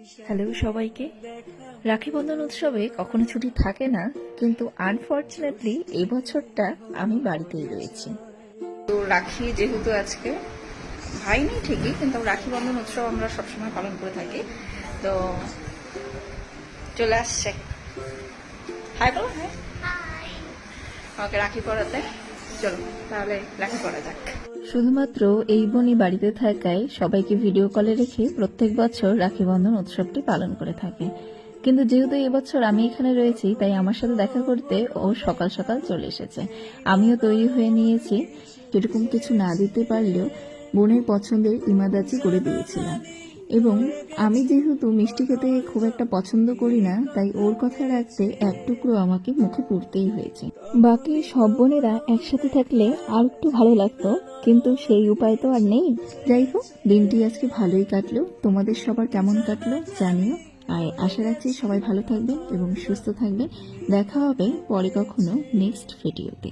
Hello সবাইকে। রাখি বন্ধন উৎসবে কখনো ছুটি থাকে না, কিন্তু আনফর্চুনেটলি এই বছরটা আমি বাড়িতেই রয়েছি। তো রাখি যেহেতু আজকে ভাই নেই ঠিকই, কিন্তু রাখি বন্ধন উৎসব আমরা সবসময় পালন করে থাকি। তো চলে আসছে, হাই বলো, হ্যাঁ আমাকে রাখি পরাতে। চলো তাহলে রাখি পরা যাক। শুধুমাত্র এই বোনই বাড়িতে থাকায় সবাইকে ভিডিও কলে রেখে প্রত্যেক বছর রাখি বন্ধন উৎসবটি পালন করে থাকে। কিন্তু যেহেতু এবছর আমি এখানে রয়েছি, তাই আমার সাথে দেখা করতে ও সকাল সকাল চলে এসেছে। আমিও তৈরি হয়ে নিয়েছি। এরকম কিছু না দিতে পারলেও বোনের পছন্দের ইমাদাচি করে দিয়েছিলাম। এবং আমি যেহেতু মিষ্টি খেতে খুব একটা পছন্দ করি না, তাই ওর কথা রাখতে এক টুকরো আমাকে মুখে পুরতেই হয়েছে। বাকি সব বোনেরা একসাথে থাকলে আর একটু ভালো লাগতো, কিন্তু সেই উপায় তো আর নেই। যাই হোক, দিনটি আজকে ভালোই কাটলো। তোমাদের সবার কেমন কাটলো জানিও। আর আশা রাখছি সবাই ভালো থাকবেন এবং সুস্থ থাকবেন। দেখা হবে পরে কখনো নেক্সট ভিডিওতে।